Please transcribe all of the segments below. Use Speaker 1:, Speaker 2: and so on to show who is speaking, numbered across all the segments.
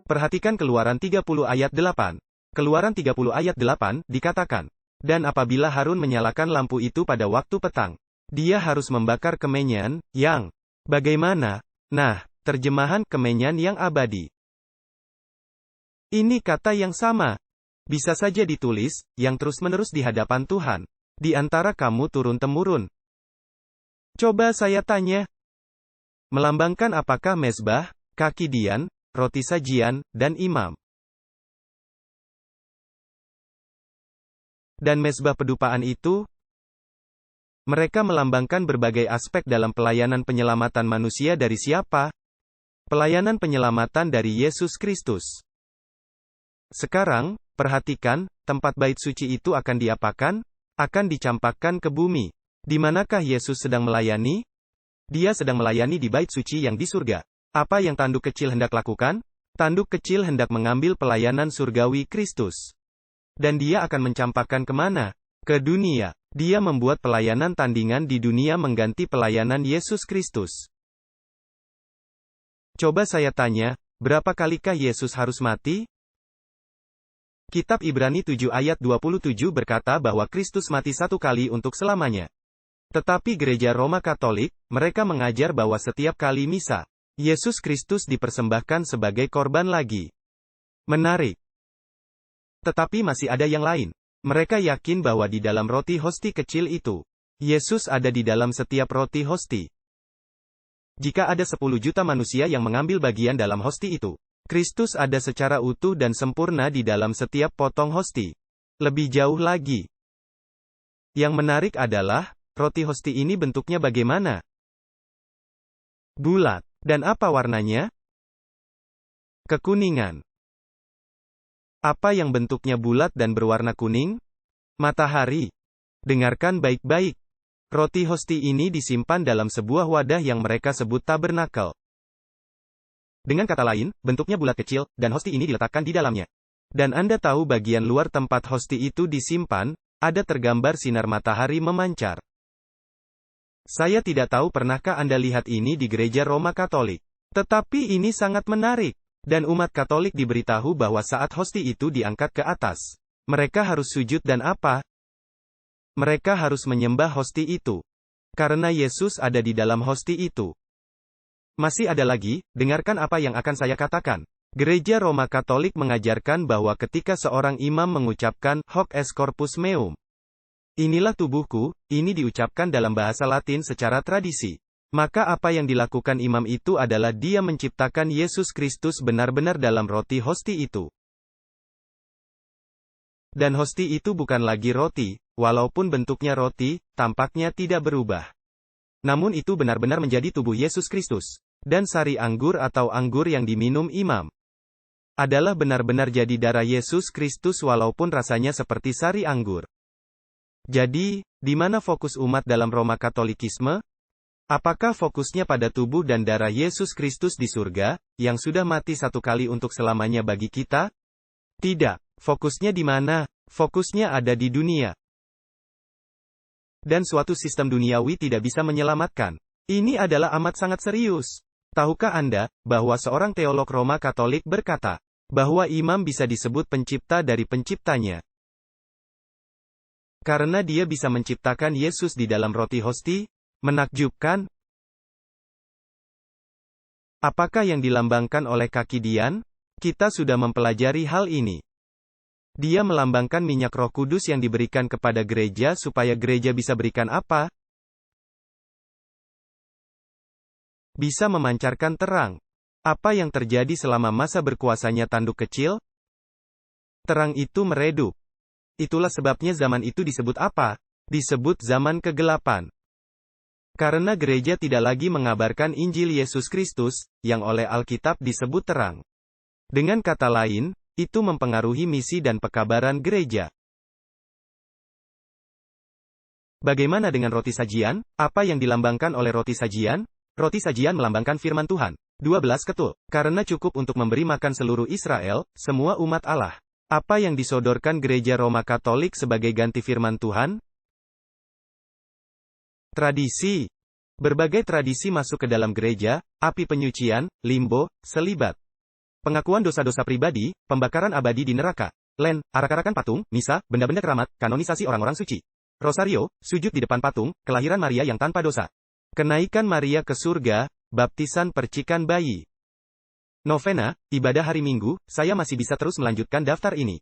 Speaker 1: Perhatikan Keluaran 30 ayat 8. Keluaran 30 ayat 8, dikatakan, dan apabila Harun menyalakan lampu itu pada waktu petang, dia harus membakar kemenyan, yang bagaimana? Nah, terjemahan kemenyan yang abadi. Ini kata yang sama. Bisa saja ditulis, yang terus-menerus di hadapan Tuhan. Di antara kamu turun-temurun. Coba saya tanya. Melambangkan apakah mezbah, kaki dian, roti sajian, dan imam? Dan mezbah pedupaan itu? Mereka melambangkan berbagai aspek dalam pelayanan penyelamatan manusia dari siapa? Pelayanan penyelamatan dari Yesus Kristus. Sekarang, perhatikan, tempat bait suci itu akan diapakan? Akan dicampakkan ke bumi. Di manakah Yesus sedang melayani? Dia sedang melayani di bait suci yang di surga. Apa yang tanduk kecil hendak lakukan? Tanduk kecil hendak mengambil pelayanan surgawi Kristus. Dan dia akan mencampakkan kemana? Ke dunia. Dia membuat pelayanan tandingan di dunia mengganti pelayanan Yesus Kristus. Coba saya tanya, berapa kalikah Yesus harus mati? Kitab Ibrani 7 ayat 27 berkata bahwa Kristus mati satu kali untuk selamanya. Tetapi gereja Roma Katolik, mereka mengajar bahwa setiap kali misa, Yesus Kristus dipersembahkan sebagai korban lagi. Menarik. Tetapi masih ada yang lain. Mereka yakin bahwa di dalam roti hosti kecil itu, Yesus ada di dalam setiap roti hosti. Jika ada 10 juta manusia yang mengambil bagian dalam hosti itu, Kristus ada secara utuh dan sempurna di dalam setiap potong hosti. Lebih jauh lagi. Yang menarik adalah, roti hosti ini bentuknya bagaimana? Bulat. Dan apa warnanya? Kekuningan. Apa yang bentuknya bulat dan berwarna kuning? Matahari. Dengarkan baik-baik. Roti hosti ini disimpan dalam sebuah wadah yang mereka sebut tabernakel. Dengan kata lain, bentuknya bulat kecil, dan hosti ini diletakkan di dalamnya. Dan Anda tahu bagian luar tempat hosti itu disimpan, ada tergambar sinar matahari memancar. Saya tidak tahu pernahkah Anda lihat ini di gereja Roma Katolik. Tetapi ini sangat menarik. Dan umat Katolik diberitahu bahwa saat hosti itu diangkat ke atas, mereka harus sujud dan apa? Mereka harus menyembah hosti itu. Karena Yesus ada di dalam hosti itu. Masih ada lagi, dengarkan apa yang akan saya katakan. Gereja Roma Katolik mengajarkan bahwa ketika seorang imam mengucapkan, hoc est corpus meum. Inilah tubuhku, ini diucapkan dalam bahasa Latin secara tradisi. Maka apa yang dilakukan imam itu adalah dia menciptakan Yesus Kristus benar-benar dalam roti hosti itu. Dan hosti itu bukan lagi roti, walaupun bentuknya roti, tampaknya tidak berubah. Namun itu benar-benar menjadi tubuh Yesus Kristus. Dan sari anggur atau anggur yang diminum imam adalah benar-benar jadi darah Yesus Kristus walaupun rasanya seperti sari anggur. Jadi, di mana fokus umat dalam Roma Katolikisme? Apakah fokusnya pada tubuh dan darah Yesus Kristus di surga, yang sudah mati satu kali untuk selamanya bagi kita? Tidak. Fokusnya di mana? Fokusnya ada di dunia. Dan suatu sistem duniawi tidak bisa menyelamatkan. Ini adalah amat sangat serius. Tahukah Anda, bahwa seorang teolog Roma Katolik berkata, bahwa imam bisa disebut pencipta dari penciptanya. Karena dia bisa menciptakan Yesus di dalam roti hosti? Menakjubkan. Apakah yang dilambangkan oleh kaki dian? Kita sudah mempelajari hal ini. Dia melambangkan minyak Roh Kudus yang diberikan kepada gereja supaya gereja bisa berikan apa? Bisa memancarkan terang. Apa yang terjadi selama masa berkuasanya tanduk kecil? Terang itu meredup. Itulah sebabnya zaman itu disebut apa? Disebut zaman kegelapan. Karena gereja tidak lagi mengabarkan Injil Yesus Kristus, yang oleh Alkitab disebut terang. Dengan kata lain, itu mempengaruhi misi dan pekabaran gereja. Bagaimana dengan roti sajian? Apa yang dilambangkan oleh roti sajian? Roti sajian melambangkan firman Tuhan. 12 ketul. Karena cukup untuk memberi makan seluruh Israel, semua umat Allah. Apa yang disodorkan gereja Roma Katolik sebagai ganti firman Tuhan? Tradisi. Berbagai tradisi masuk ke dalam gereja, api penyucian, limbo, selibat. pengakuan dosa-dosa pribadi, pembakaran abadi di neraka, len, arak-arakan patung, misa, benda-benda keramat, kanonisasi orang-orang suci. Rosario, sujud di depan patung, kelahiran Maria yang tanpa dosa. Kenaikan Maria ke surga, baptisan percikan bayi. Novena, ibadah hari Minggu, saya masih bisa terus melanjutkan daftar ini.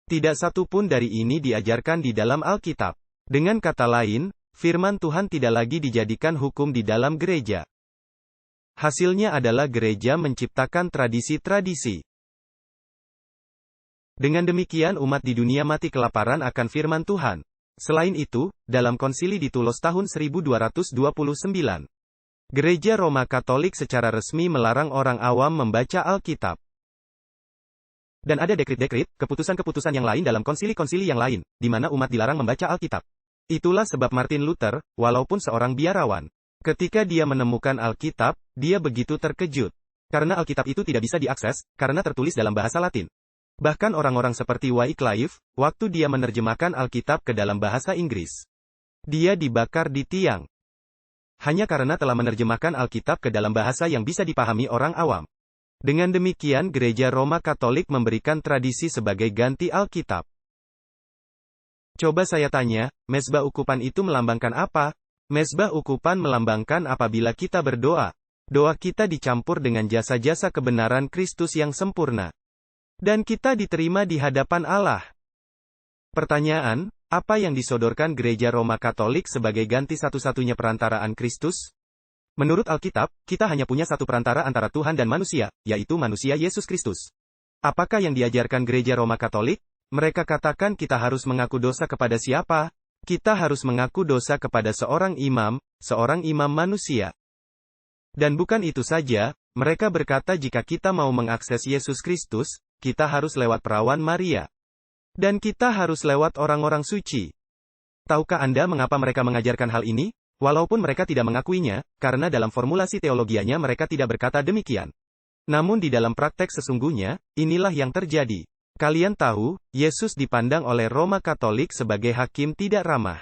Speaker 1: Tidak satu pun dari ini diajarkan di dalam Alkitab. Dengan kata lain, firman Tuhan tidak lagi dijadikan hukum di dalam gereja. Hasilnya adalah gereja menciptakan tradisi-tradisi. Dengan demikian umat di dunia mati kelaparan akan firman Tuhan. Selain itu, dalam konsili di Tulos tahun 1229, Gereja Roma Katolik secara resmi melarang orang awam membaca Alkitab. Dan ada dekrit-dekrit, keputusan-keputusan yang lain dalam konsili-konsili yang lain, di mana umat dilarang membaca Alkitab. Itulah sebab Martin Luther, walaupun seorang biarawan, ketika dia menemukan Alkitab, dia begitu terkejut. Karena Alkitab itu tidak bisa diakses, karena tertulis dalam bahasa Latin. Bahkan orang-orang seperti Wycliffe, waktu dia menerjemahkan Alkitab ke dalam bahasa Inggris, dia dibakar di tiang. Hanya karena telah menerjemahkan Alkitab ke dalam bahasa yang bisa dipahami orang awam. Dengan demikian Gereja Roma Katolik memberikan tradisi sebagai ganti Alkitab. Coba saya tanya, mezbah ukupan itu melambangkan apa? Mezbah ukupan melambangkan apabila kita berdoa. Doa kita dicampur dengan jasa-jasa kebenaran Kristus yang sempurna. Dan kita diterima di hadapan Allah. Pertanyaan, apa yang disodorkan Gereja Roma Katolik sebagai ganti satu-satunya perantaraan Kristus? Menurut Alkitab, kita hanya punya satu perantara antara Tuhan dan manusia, yaitu manusia Yesus Kristus. Apakah yang diajarkan Gereja Roma Katolik? Mereka katakan kita harus mengaku dosa kepada siapa? Kita harus mengaku dosa kepada seorang imam manusia. Dan bukan itu saja, mereka berkata jika kita mau mengakses Yesus Kristus, kita harus lewat perawan Maria. Dan kita harus lewat orang-orang suci. Tahukah Anda mengapa mereka mengajarkan hal ini? Walaupun mereka tidak mengakuinya, karena dalam formulasi teologianya mereka tidak berkata demikian. Namun di dalam praktek sesungguhnya, inilah yang terjadi. Kalian tahu, Yesus dipandang oleh Roma Katolik sebagai hakim tidak ramah.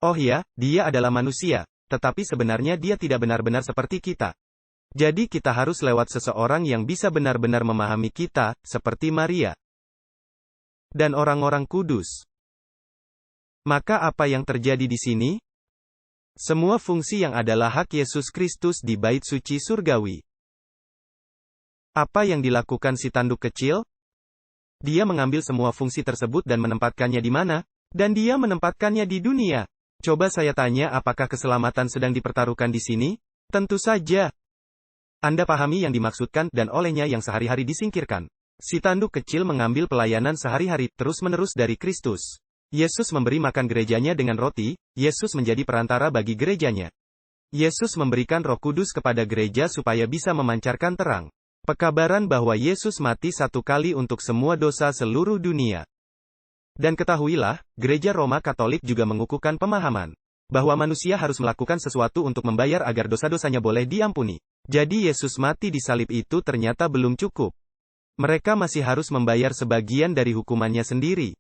Speaker 1: Oh ya, dia adalah manusia, tetapi sebenarnya dia tidak benar-benar seperti kita. Jadi kita harus lewat seseorang yang bisa benar-benar memahami kita, seperti Maria. Dan orang-orang kudus. Maka apa yang terjadi di sini? Semua fungsi yang adalah hak Yesus Kristus di bait suci surgawi. Apa yang dilakukan si tanduk kecil? Dia mengambil semua fungsi tersebut dan menempatkannya di mana? Dan dia menempatkannya di dunia. Coba saya tanya apakah keselamatan sedang dipertaruhkan di sini? Tentu saja. Anda pahami yang dimaksudkan dan olehnya yang sehari-hari disingkirkan. Si tanduk kecil mengambil pelayanan sehari-hari terus-menerus dari Kristus. Yesus memberi makan gerejanya dengan roti, Yesus menjadi perantara bagi gerejanya. Yesus memberikan Roh Kudus kepada gereja supaya bisa memancarkan terang. Pekabaran bahwa Yesus mati satu kali untuk semua dosa seluruh dunia. Dan ketahuilah, Gereja Roma Katolik juga mengukuhkan pemahaman bahwa manusia harus melakukan sesuatu untuk membayar agar dosa-dosanya boleh diampuni. Jadi Yesus mati di salib itu ternyata belum cukup. Mereka masih harus membayar sebagian dari hukumannya sendiri.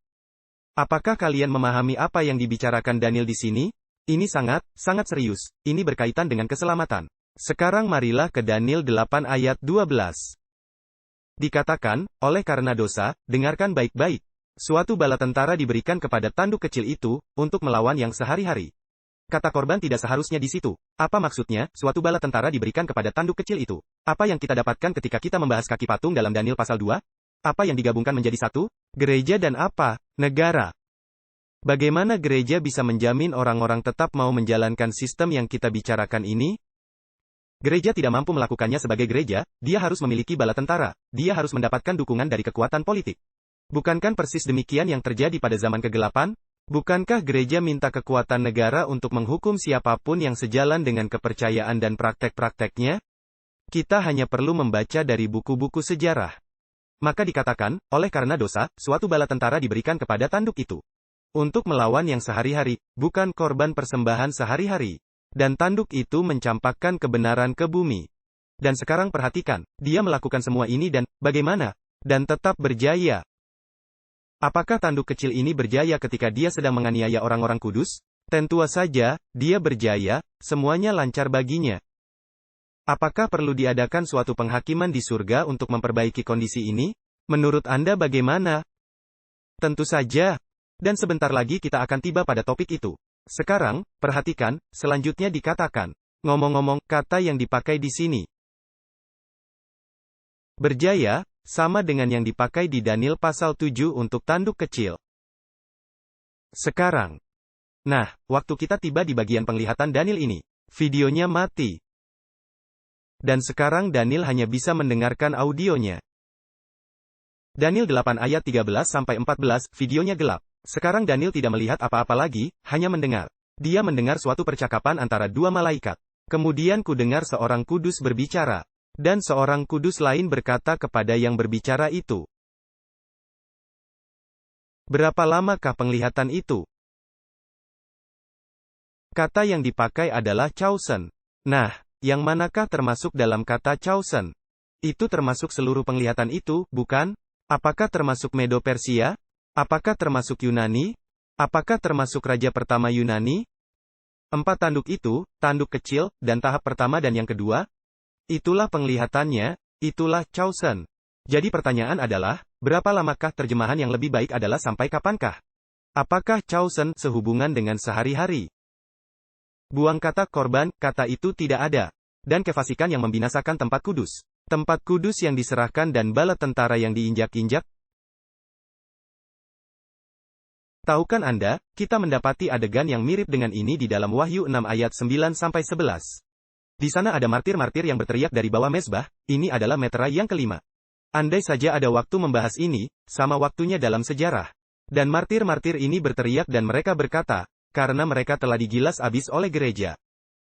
Speaker 1: Apakah kalian memahami apa yang dibicarakan Daniel di sini? Ini sangat serius. Ini berkaitan dengan keselamatan. Sekarang marilah ke Daniel 8 ayat 12. Dikatakan, oleh karena dosa, dengarkan baik-baik. Suatu bala tentara diberikan kepada tanduk kecil itu, untuk melawan yang sehari-hari. Kata korban tidak seharusnya di situ. Apa maksudnya, suatu bala tentara diberikan kepada tanduk kecil itu? Apa yang kita dapatkan ketika kita membahas kaki patung dalam Daniel pasal 2? Apa yang digabungkan menjadi satu? Gereja dan apa? Negara. Bagaimana gereja bisa menjamin orang-orang tetap mau menjalankan sistem yang kita bicarakan ini? Gereja tidak mampu melakukannya sebagai gereja, dia harus memiliki bala tentara, dia harus mendapatkan dukungan dari kekuatan politik. Bukankah persis demikian yang terjadi pada zaman kegelapan? Bukankah gereja minta kekuatan negara untuk menghukum siapapun yang sejalan dengan kepercayaan dan praktek-prakteknya? Kita hanya perlu membaca dari buku-buku sejarah. Maka dikatakan, oleh karena dosa, suatu bala tentara diberikan kepada tanduk itu. Untuk melawan yang sehari-hari, bukan korban persembahan sehari-hari. Dan tanduk itu mencampakkan kebenaran ke bumi. Dan sekarang perhatikan, dia melakukan semua ini dan, bagaimana? Dan tetap berjaya. Apakah tanduk kecil ini berjaya ketika dia sedang menganiaya orang-orang kudus? Tentu saja, dia berjaya, semuanya lancar baginya. Apakah perlu diadakan suatu penghakiman di surga untuk memperbaiki kondisi ini? Menurut Anda bagaimana? Tentu saja. Dan sebentar lagi kita akan tiba pada topik itu. Sekarang, perhatikan, selanjutnya dikatakan. Ngomong-ngomong, kata yang dipakai di sini. Berjaya, sama dengan yang dipakai di Daniel pasal 7 untuk tanduk kecil. Sekarang. Nah, waktu kita tiba di bagian penglihatan Daniel ini, videonya mati. Dan sekarang Daniel hanya bisa mendengarkan audionya. Daniel 8 ayat 13-14, videonya gelap. Sekarang Daniel tidak melihat apa-apa lagi, hanya mendengar. Dia mendengar suatu percakapan antara dua malaikat. Kemudian ku dengar seorang kudus berbicara. Dan seorang kudus lain berkata kepada yang berbicara itu. Berapa lamakah penglihatan itu? Kata yang dipakai adalah chosen. Nah, yang manakah termasuk dalam kata chosen? Itu termasuk seluruh penglihatan itu, bukan? Apakah termasuk Medo-Persia? Apakah termasuk Yunani? Apakah termasuk Raja Pertama Yunani? 4 tanduk itu, tanduk kecil, dan tahap pertama dan yang kedua? Itulah penglihatannya, itulah chosen. Jadi pertanyaan adalah, berapa lamakah terjemahan yang lebih baik adalah sampai kapankah? Apakah chosen sehubungan dengan sehari-hari? Buang kata korban, kata itu tidak ada. Dan kefasikan yang membinasakan tempat kudus. Tempat kudus yang diserahkan dan bala tentara yang diinjak-injak. Tahukan Anda, kita mendapati adegan yang mirip dengan ini di dalam Wahyu 6 ayat 9-11. Di sana ada martir-martir yang berteriak dari bawah mezbah, ini adalah meterai yang kelima. Andai saja ada waktu membahas ini, sama waktunya dalam sejarah. Dan martir-martir ini berteriak dan mereka berkata, karena mereka telah digilas habis oleh gereja.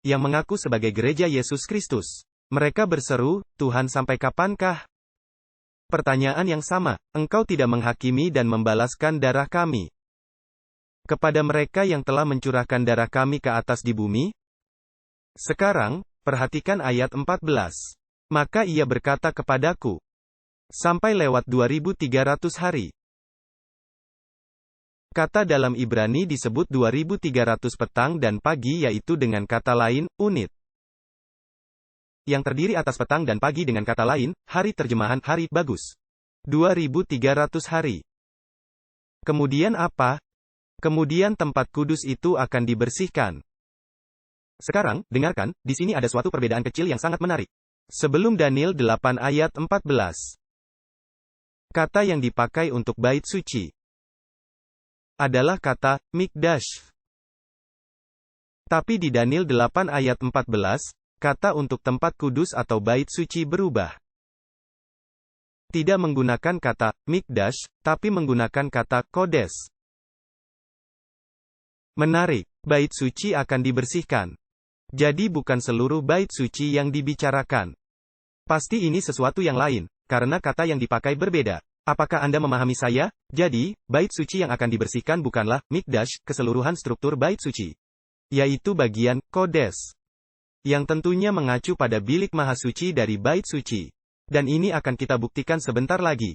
Speaker 1: Yang mengaku sebagai gereja Yesus Kristus. Mereka berseru, Tuhan sampai kapankah? Pertanyaan yang sama, engkau tidak menghakimi dan membalaskan darah kami. Kepada mereka yang telah mencurahkan darah kami ke atas di bumi? Sekarang, perhatikan ayat 14. Maka ia berkata kepadaku, sampai lewat 2300 hari. Kata dalam Ibrani disebut 2300 petang dan pagi yaitu dengan kata lain, unit. Yang terdiri atas petang dan pagi dengan kata lain, hari terjemahan hari, bagus. 2300 hari. Kemudian apa? Kemudian tempat kudus itu akan dibersihkan. Sekarang, dengarkan, di sini ada suatu perbedaan kecil yang sangat menarik. Sebelum Daniel 8 ayat 14. Kata yang dipakai untuk bait suci adalah kata, mikdash. Tapi di Daniel 8 ayat 14, kata untuk tempat kudus atau bait suci berubah. Tidak menggunakan kata, mikdash, tapi menggunakan kata, kodes. Menarik, bait suci akan dibersihkan. Jadi bukan seluruh bait suci yang dibicarakan. Pasti ini sesuatu yang lain, karena kata yang dipakai berbeda. Apakah Anda memahami saya? Jadi, bait suci yang akan dibersihkan bukanlah, mikdash, keseluruhan struktur bait suci. Yaitu bagian, kodes. Yang tentunya mengacu pada bilik maha suci dari bait suci. Dan ini akan kita buktikan sebentar lagi.